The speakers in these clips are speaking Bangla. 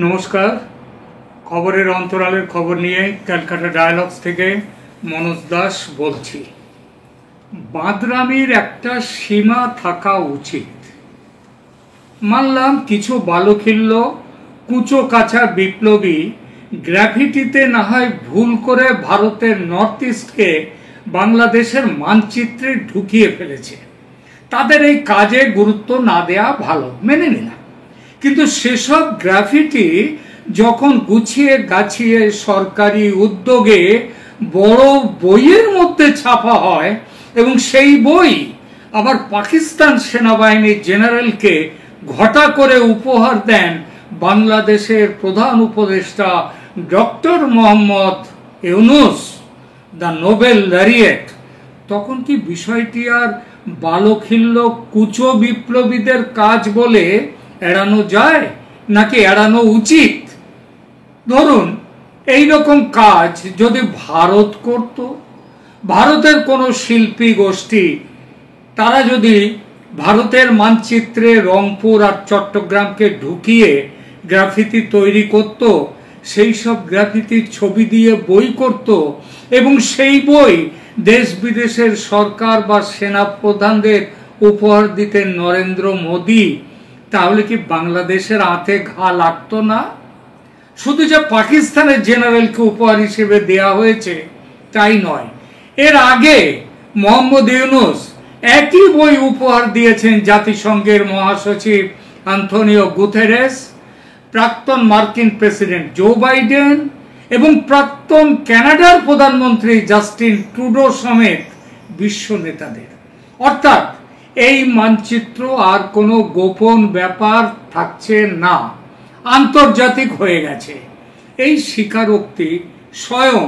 নমস্কার। খবরের অন্তরালের খবর নিয়ে ক্যালকাটা ডায়ালগস থেকে মনোজ দাস বলছি। বাঁদরামির একটা সীমা থাকা উচিত। মানলাম কিছু বালখিল্য কুচো কাঁচা বিপ্লবী গ্রাফিটিতে না হয় ভুল করে ভারতের নর্থ ইস্টকে বাংলাদেশের মানচিত্রে ঢুকিয়ে ফেলেছে। তাদের এই কাজে গুরুত্ব না দেয়া ভালো, মেনে নিলাম। কিন্তু সেসব গ্রাফিটি যখন গুছিয়ে গাছিয়ে সরকারি উদ্যোগে বড় বইয়ের মধ্যে ছাপা হয় এবং সেই বই আবার পাকিস্তান সেনাবাহিনীর জেনারেলকে ঘটা করে উপহার দেন বাংলাদেশের প্রধান উপদেষ্টা doctor Mohammad Yunus, the Nobel laureate, তখন কি বিষয়টি আর বালখিল্য কুচো বিপ্লবীদের কাজ বলে এড়ানো যায় নাকি এড়ানো উচিত? ধরুন এই রকম কাজ যদি ভারত করত, ভারতের কোনো শিল্পী গোষ্ঠী তারা যদি ভারতের মানচিত্রে রংপুর আর চট্টগ্রামকে ঢুকিয়ে গ্রাফিতি তৈরি করত, সেই সব গ্রাফিতির ছবি দিয়ে বই করত এবং সেই বই দেশ বিদেশের সরকার বা সেনা প্রধানদের উপহার দিতেন নরেন্দ্র মোদী, তাহলে কি বাংলাদেশের হাতে ঘা লাগতো না? শুধু যে পাকিস্তানের জেনারেলকে উপহার হিসেবে দেয়া হয়েছে তাই নয়, এর আগে মোহাম্মদ ইউনূস একই বই উপহার দিয়েছেন জাতিসংঘের মহাসচিব আন্তোনিও গুতেরেস, প্রাক্তন মার্কিন প্রেসিডেন্ট জো বাইডেন এবং প্রাক্তন কানাডার প্রধানমন্ত্রী জাস্টিন ট্রুডো সমেত বিশ্ব নেতাদের। অর্থাৎ এই মানচিত্র আর কোনো গোপন ব্যাপার থাকছে না, আন্তর্জাতিক হয়ে গেছে। এই স্বীকারোক্তি স্বয়ং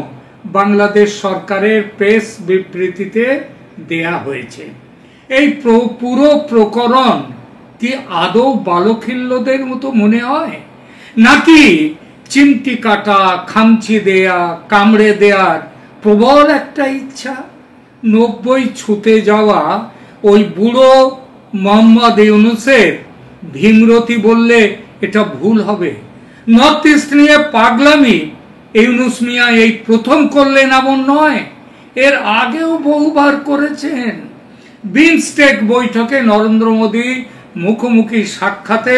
বাংলাদেশ সরকারের প্রেস বিবৃতিতে দেয়া হয়েছে। এই পুরো প্রকরণ কি আদৌ বালখিল্যদের মতো মনে হয়, নাকি চিমটি কাটা, খামচি দেয়া, কামড়ে দেয়ার প্রবল একটা ইচ্ছা? 90 ছুতে যাওয়া ওই বুড়ো মোহাম্মদ ইউনূসের ভীমরতি বললে এটা ভুল হবে। নর্থ ইস্ট নিয়ে পাগলামি ইউনূস মিয়া এই প্রথম করলেন এমন নয়, এর আগেও বহুবার করেছেন। বিমস্টেক বৈঠকে নরেন্দ্র মোদী মুখোমুখি সাক্ষাতে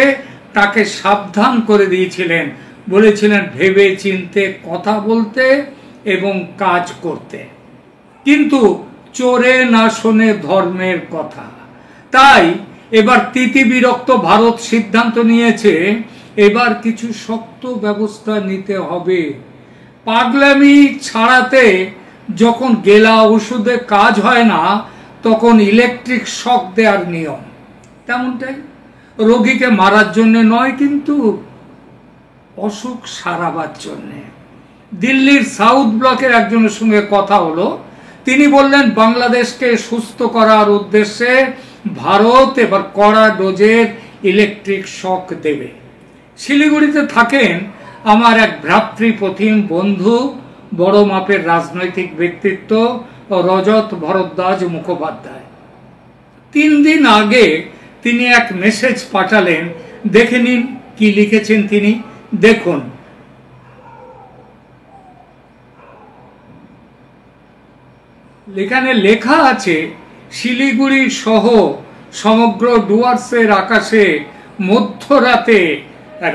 তাকে সাবধান করে দিয়েছিলেন, বলেছিলেন ভেবে চিনতে কথা বলতে এবং কাজ করতে। কিন্তু চোরে না শোনে ধর্মের কথা। তাই এবার তিতিবিরক্ত ভারত সিদ্ধান্ত নিয়েছে এবার কিছু শক্ত ব্যবস্থা নিতে হবে। পাগলামি ছাড়াতে যখন গেলা ওষুধে কাজ হয় না, তখন ইলেকট্রিক শক দেওয়ার নিয়ম তেমনটাই। রোগীকে মারার জন্য নয়, কিন্তু অসুখ সারাবার জন্য। দিল্লির সাউথ ব্লকের একজনের সঙ্গে কথা হলো, তিনি বললেন বাংলাদেশকে সুস্থ করার উদ্দেশ্যে ভারত এবার কড়া ডোজের ইলেকট্রিক শক দেবে। শিলিগুড়িতে থাকেন আমার এক ভ্রাতৃপ্রতিম বন্ধু, বড় মাপের রাজনৈতিক ব্যক্তিত্ব রজত ভরদ্বাজ মুখোপাধ্যায়। 3 দিন আগে তিনি এক মেসেজ পাঠালেন, দেখে নিন কি লিখেছেন তিনি। দেখুন, এখানে লেখা আছে, শিলিগুড়ি সহ সমগ্র ডুয়ার্সের আকাশে মধ্যরাতে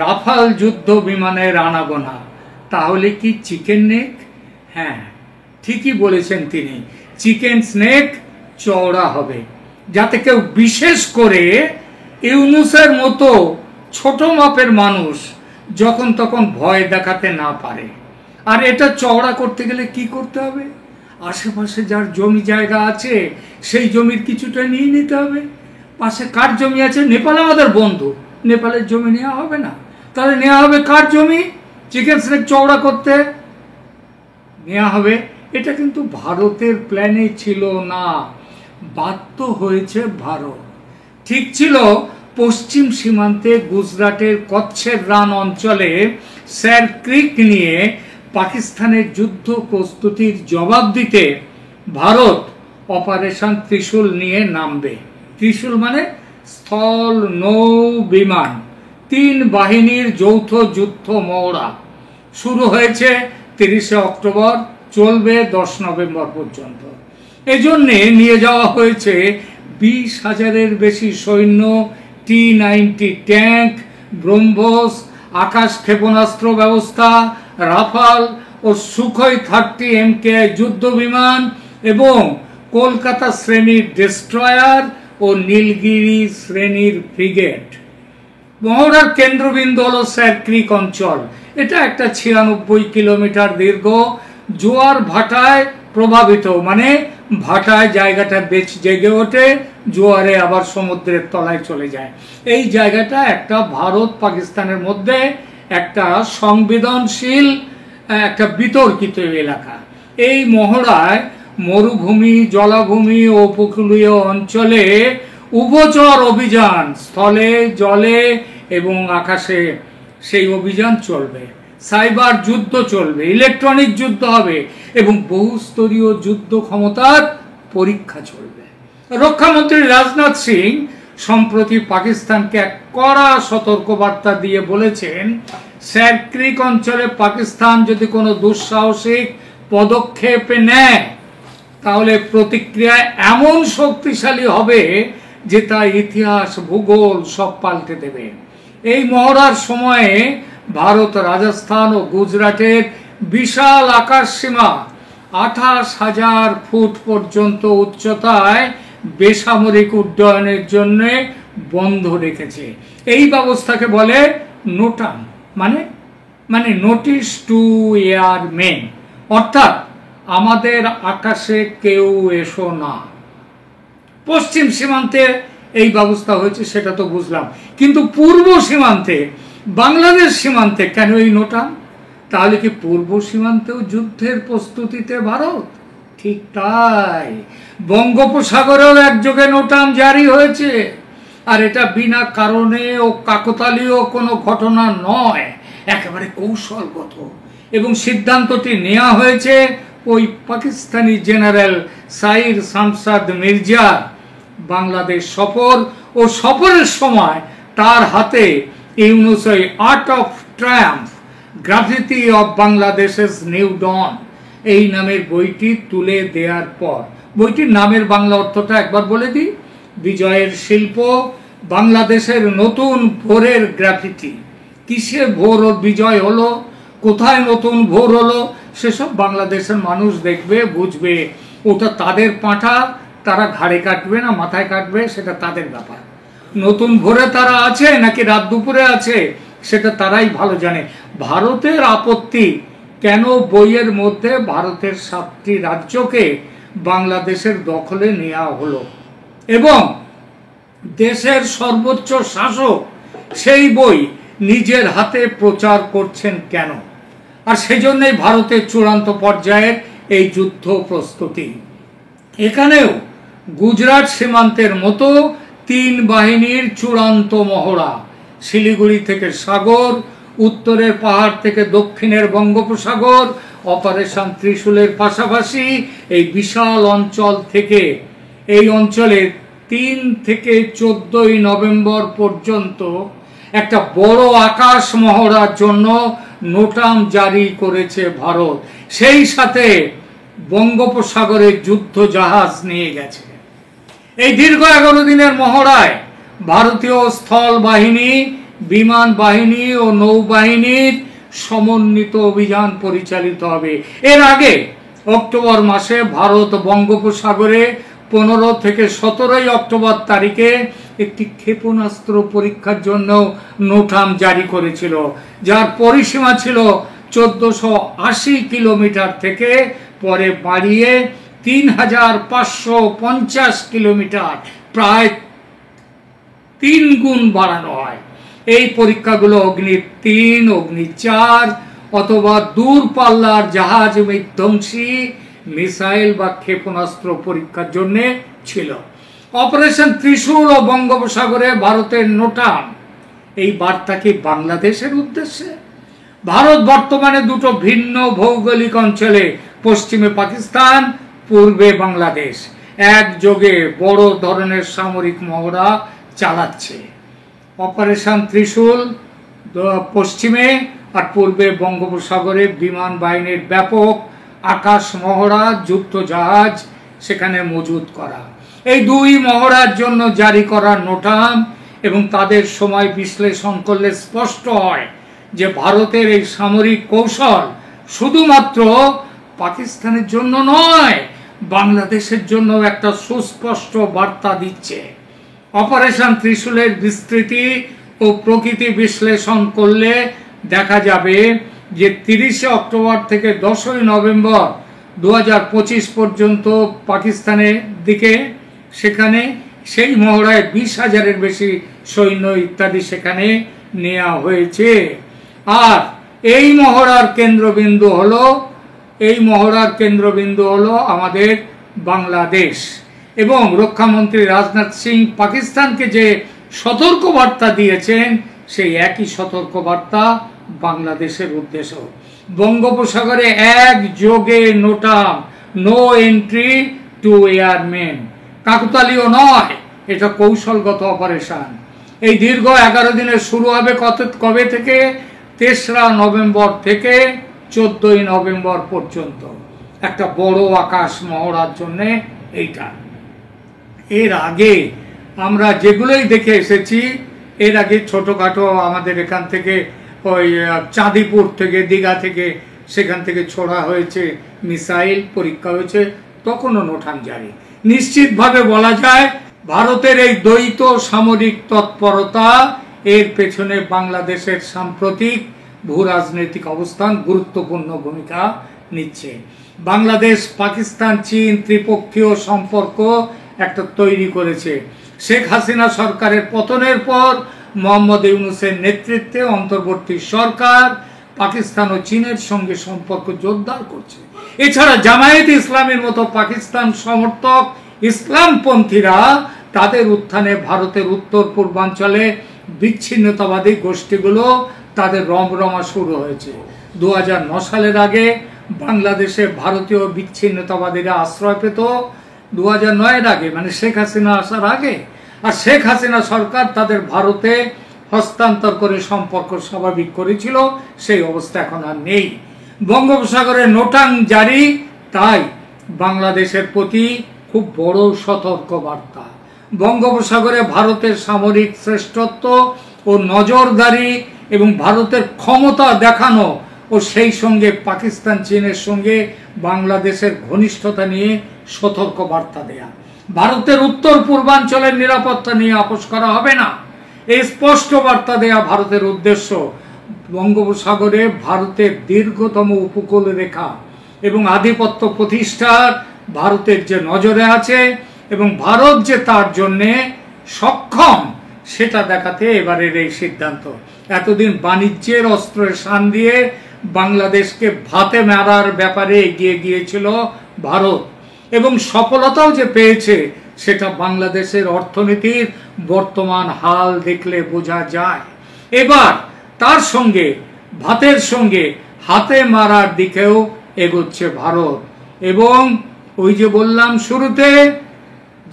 রাফাল যুদ্ধ বিমানের আনাগোনা। তাহলে কি চিকেন নেক? হ্যাঁ, ঠিকই বলেছেন তিনি, চিকেন স্নেক চওড়া হবে, যাতে কেউ বিশেষ করে ইউনূসের মতো ছোট মাপের মানুষ যখন তখন ভয় দেখাতে না পারে। আর এটা চওড়া করতে গেলে কি করতে হবে? আশেপাশে যার জমি জায়গা আছে সেই জমির কিছুটা নিয়ে নিতে হবে। পাশে কার জমি আছে? নেপাল আমাদের বন্ধু, নেপালের জমি নেওয়া হবে না? তাহলে নেওয়া হবে কার জমি? চিকেন স্নেক চওড়া করতে নেওয়া হবে। এটা কিন্তু ভারতের প্ল্যানে ছিল না, বাধ্য হয়েছে ভারত। ঠিক ছিল পশ্চিম সীমান্তে গুজরাটের কচ্ছের রান অঞ্চলে স্যার ক্রিক নিয়ে পাকিস্তানের যুদ্ধ প্রস্তুতির জবাব দিতে ভারত অপারেশন ত্রিশূল নিয়ে নামবে। ত্রিশূল মানে স্থল নৌ বিমান। তিন বাহিনীর যৌথ যুদ্ধ মহড়া শুরু হয়েছে 30শে অক্টোবর, চলবে 10 নভেম্বর পর্যন্ত। এজন্যে নিয়ে যাওয়া হয়েছে 20,000-এর বেশি সৈন্য, T-90 ট্যাঙ্ক, ব্রহ্মোস, আকাশ ক্ষেপণাস্ত্র ব্যবস্থা, রাফাল ও সুখোই 30 MKI যুদ্ধ বিমান এবং কলকাতা শ্রেণীর ডেস্ট্রয়ার ও নীলগিরি শ্রেণীর ফ্রিগেট। মহড়ার কেন্দ্রবিন্দু হল স্যার ক্রিক অঞ্চল। এটা একটা 96 কিলোমিটার দীর্ঘ, জোয়ার ভাটায় প্রভাবিত, মানে ভাটায় জায়গাটা বেশ জেগে ওঠে, জোয়ারে আবার সমুদ্রের তলায় চলে যায়। এই জায়গাটা একটা ভারত পাকিস্তানের মধ্যে একটা সংবেদনশীল, একটা বিতর্কিত এলাকা। এই মহড়ায় মরুভূমি, জলাভূমি ও উপকূলীয় অঞ্চলে উভচর অভিযান, স্থলে, জলে এবং আকাশে সেই অভিযান চলবে। সাইবার যুদ্ধ চলবে, ইলেকট্রনিক যুদ্ধ হবে এবং বহুস্তরীয় যুদ্ধ ক্ষমতার পরীক্ষা চলবে। রক্ষামন্ত্রী রাজনাথ সিং সম্প্রতি পাকিস্তানকে এক কড়া সতর্কবার্তা দিয়ে বলেছেন, স্যার ক্রিক অঞ্চলে পাকিস্তান যদি কোনো দুঃসাহসিক পদক্ষেপ নেয় তাহলে প্রতিক্রিয়া এমন শক্তিশালী হবে যে তা ইতিহাস, ভূগোল সব পাল্টে দেবে। এই মহড়ার সময়ে ভারত রাজস্থান ও গুজরাটের বিশাল আকাশ সীমা 28,000 ফুট পর্যন্ত উচ্চতায় বেসামরিক উড্ডয়নের জন্য বন্ধ রেখেছে। এই ব্যবস্থাকে বলে নোটাম, মানে নোটিশ টু এয়ারমেন, অর্থাৎ আমাদের আকাশে কেউ এসো না। পশ্চিম সীমান্তে এই ব্যবস্থা হয়েছে সেটা তো বুঝলাম, কিন্তু পূর্ব সীমান্তে, বাংলাদেশ সীমান্তে কেন এই নোটাম? তাহলে কি পূর্ব সীমান্তেও যুদ্ধের প্রস্তুতিতে ভারত? ঠিক তাই, বঙ্গোপসাগরেও একযোগে নোটাম জারি হয়েছে। আর এটা বিনা কারণে ও কাকতালীয় কোনো ঘটনা নয়, একেবারে কৌশলগত। এবং সিদ্ধান্তটি নেওয়া হয়েছে ওই পাকিস্তানি জেনারেল সাইর শামসাদ মির্জা বাংলাদেশ সফর ও সফরের সময় তার হাতে ইউনুসের art of triumph, graffiti of Bangladesh's new dawn এই নামের বইটি তুলে দেওয়ার পর। বইটির নামের বাংলা অর্থটা একবার বলে দিই, বিজয়ের শিল্প, বাংলাদেশের নতুন ভোরের গ্রাফিতি। কিসে ভোর ও বিজয় হলো, কোথায় নতুন ভোর হলো, সেসব বাংলাদেশের মানুষ দেখবে, বুঝবে। ওটা তাদের পাঁঠা, তারা ঘাড়ে কাটবে না মাথায় কাটবে সেটা তাদের ব্যাপার। নতুন ভোরে তারা আছে নাকি রাত দুপুরে আছে সেটা তারাই ভালো জানে। ভারতের আপত্তি কেন বইয়ের মধ্যে ভারতের 7টি রাজ্যকে বাংলাদেশের দখলে নেওয়া হলো এবং দেশের সর্বোচ্চ শাসক সেই বই নিজের হাতে প্রচার করছেন কেন, আর সেজন্যই ভারতের চূড়ান্ত পর্যায়ের এই যুদ্ধ প্রস্তুতি। এখানেও গুজরাট সীমান্তের মতো 3 বাহিনীর চূড়ান্ত মহড়া, শিলিগুড়ি থেকে সাগর, উত্তরের পাহাড় থেকে দক্ষিণের বঙ্গোপসাগর, অপারেশন ত্রিশূলের পাশাপাশি এই বিশাল অঞ্চল থেকে, এই অঞ্চলে 3 থেকে 14 নভেম্বর পর্যন্ত একটা বড় আকাশ মহড়ার জন্য নোটাম জারি করেছে ভারত। সেই সাথে বঙ্গোপসাগরে যুদ্ধ জাহাজ নিয়ে গেছে। এই দীর্ঘ 11 দিনের মহড়ায় ভারতীয় স্থল বাহিনী, বিমান বাহিনী ও নৌবাহিনীর সমন্বিত অভিযান পরিচালিত হবে। এর আগে অক্টোবর মাসে ভারত বঙ্গোপসাগরে 15 থেকে 17 অক্টোবর তারিখে একটি ক্ষেপণাস্ত্র পরীক্ষার জন্য নোটাম জারি করেছিল, যার পরিসীমা ছিল 1480 কিলোমিটার থেকে পরে বাড়িয়ে 3550 কিলোমিটার, প্রায় 3 গুণ বাড়ানো হয়। এই পরীক্ষাগুলো অগ্নি 3, অগ্নি 4 অথবা দূরপাল্লার জাহাজ বিধ্বংসী মিসাইল বা ক্ষেপণাস্ত্র পরীক্ষার জন্য ছিল। অপারেশন ত্রিশূল ও বঙ্গোপসাগরে ভারতের নোটাম, এই বার্তা কি বাংলাদেশের উদ্দেশ্যে? ভারত বর্তমানে দুটো ভিন্ন ভৌগোলিক অঞ্চলে, পশ্চিমে পাকিস্তান, পূর্বে বাংলাদেশ, একযোগে বড় ধরনের সামরিক মহড়া চালাচ্ছে। অপারেশন ত্রিশূল পশ্চিমে আর পূর্বে বঙ্গোপসাগরে বিমান বাহিনীর ব্যাপক আকাশ মহড়া, যুদ্ধ জাহাজ সেখানে মজুত করা। এই দুই মহড়ার জন্য জারি করা নোটাম এবং তাদের সময় বিশ্লেষণ করলে স্পষ্ট হয় যে ভারতের এই সামরিক কৌশল শুধুমাত্র পাকিস্তানের জন্য নয়, বাংলাদেশের জন্য একটা সুস্পষ্ট বার্তা দিচ্ছে। অপারেশন ত্রিশূলের বিস্তৃতি ও প্রকৃতি বিশ্লেষণ করলে দেখা যাবে যে 30 অক্টোবর থেকে 10 নভেম্বর 2025 পর্যন্ত পাকিস্তানের দিকে সেখানে সেই মহড়ায় 20,000-এর বেশি সৈন্য ইত্যাদি সেখানে নেওয়া হয়েছে। আর এই মহড়ার কেন্দ্রবিন্দু হলো আমাদের বাংলাদেশ। এবং রক্ষামন্ত্রী রাজনাথ সিং পাকিস্তানকে যে সতর্কবার্তা দিয়েছেন সেই একই সতর্কবার্তা বাংলাদেশের উদ্দেশ্য। বঙ্গোপসাগরে একযোগে নোটাম, নো এন্ট্রি টু এয়ারমেন। কাকতালীয় নয়, এটা কৌশলগত অপারেশন। এই দীর্ঘ 11 দিনের শুরু হবে কবে থেকে? 3রা নভেম্বর থেকে 14ই নভেম্বর পর্যন্ত। একটা বড় আকাশ মহড়ার জন্য এইটা। এর আগে আমরা যেগুলোই দেখে এসেছি, এর আগে ছোটখাটো আমাদের এখান থেকে ওই চাঁদিপুর থেকে, দীঘা থেকে, সেখান থেকে ছোড়া হয়েছে মিসাইল, পরীক্ষা হয়েছে, তখনও নোটাম জারি। নিশ্চিতভাবে বলা যায় ভারতের এই দ্বৈত সামরিক তৎপরতা, এর পেছনে বাংলাদেশের সাম্প্রতিক ভূ রাজনৈতিক অবস্থান গুরুত্বপূর্ণ ভূমিকা নিচ্ছে। বাংলাদেশ, পাকিস্তান, চীন ত্রিপক্ষীয় সম্পর্ক একটা তৈরি করেছে। শেখ হাসিনা সরকারের পতনের পর মোহাম্মদ ইউনূসের নেতৃত্বে অন্তর্বর্তী সরকার পাকিস্তান ও চীনের সঙ্গে সম্পর্ক জোরদার করছে। এছাড়া জামায়াত ইসলামের মতো পাকিস্তান সমর্থক ইসলামপন্থীরা তাদের উত্থানে ভারতের উত্তর পূর্বাঞ্চলে বিচ্ছিন্নতাবাদী গোষ্ঠীগুলো তাদের রমরমা শুরু হয়েছে। 2009 সালের আগে বাংলাদেশে ভারতীয় বিচ্ছিন্নতাবাদীরা আশ্রয় পেত 2009-এর আগে, মানে শেখ হাসিনা আসার আগে। আর শেখ হাসিনা সরকার তাদের ভারতে হস্তান্তর করে সম্পর্ক স্বাভাবিক করেছিল। সেই অবস্থা এখন আর নেই। বঙ্গোপসাগরে নোটাম জারি, তাই বাংলাদেশের প্রতি খুব বড় সতর্ক বার্তা। বঙ্গোপসাগরে ভারতের সামরিক শ্রেষ্ঠত্ব ও নজরদারি এবং ভারতের ক্ষমতা দেখানো ও সেই সঙ্গে পাকিস্তান চীনের সঙ্গে বাংলাদেশের ঘনিষ্ঠতা নিয়ে সতর্ক বার্তা দেয়া। ভারতের উত্তর পূর্বাঞ্চলের নিরাপত্তা নিয়ে আপোষ করা হবে না, এই স্পষ্ট বার্তা দেয়া ভারতের উদ্দেশ্য। বঙ্গোপসাগরে ভারতের দীর্ঘতম উপকূল রেখা এবং আধিপত্য প্রতিষ্ঠার ভারতের যে নজরে আছে এবং ভারত যে তার জন্যে সক্ষম সেটা দেখাতে এবারের এই সিদ্ধান্ত। এতদিন বাণিজ্যের অস্ত্রের শান দিয়ে বাংলাদেশকে ভাতে মারার ব্যাপারে এগিয়ে গিয়েছিল ভারত, এবং সফলতাও যে পেয়েছে সেটা বাংলাদেশের অর্থনীতির বর্তমান হাল দেখলে বোঝা যায়। এবার তার সঙ্গে ভাতের সঙ্গে হাতে মারার দিকেও এগোচ্ছে ভারত। এবং ওই যে বললাম শুরুতে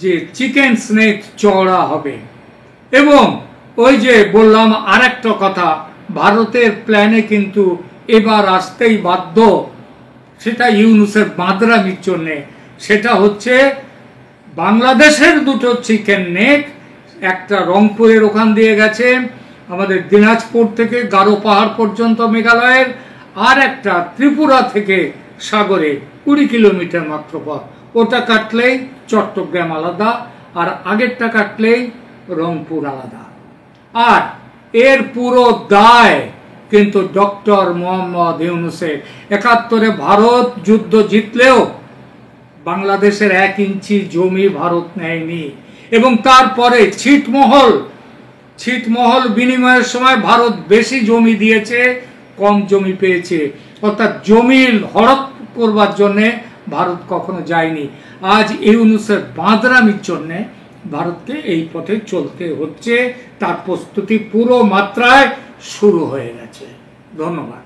যে চিকেন স্নেক চওড়া হবে, এবং ওই যে বললাম আরেকটা কথা, ভারতের প্ল্যানে কিন্তু এবার আসতেই বাধ্য, সেটা ইউনূসের বাঁদরামির জন্যে। সেটা হচ্ছে বাংলাদেশের দুটো চিকেন নেক, একটা রংপুরের ওখান দিয়ে গেছে আমাদের দিনাজপুর থেকে গারো পাহাড় পর্যন্ত মেঘালয়ের, আর একটা ত্রিপুরা থেকে সাগরে 20 কিলোমিটার মাত্র পথ। ওটা কাটলেই চট্টগ্রাম আলাদা, আর আগেরটা কাটলেই রংপুর আলাদা। আর এর পুরো দায় কিন্তু ডক্টর মোহাম্মদ ইউনূসের। 71-এ ভারত যুদ্ধ জিতলেও বাংলাদেশের 1 ইঞ্চি জমি ভারত নেয়নি, এবং তারপরে ছিটমহল বিনিময়ের সময় ভারত বেশি জমি দিয়েছে, কম জমি পেয়েছে। অর্থাৎ জমি হড়প করবার জন্যে ভারত কখনো যায়নি। আজ ইউনূসের বাঁদরামির জন্যে ভারতকে এই পথে চলতে হচ্ছে। তার প্রস্তুতি পুরো মাত্রায় শুরু হয়ে গেছে। ধন্যবাদ।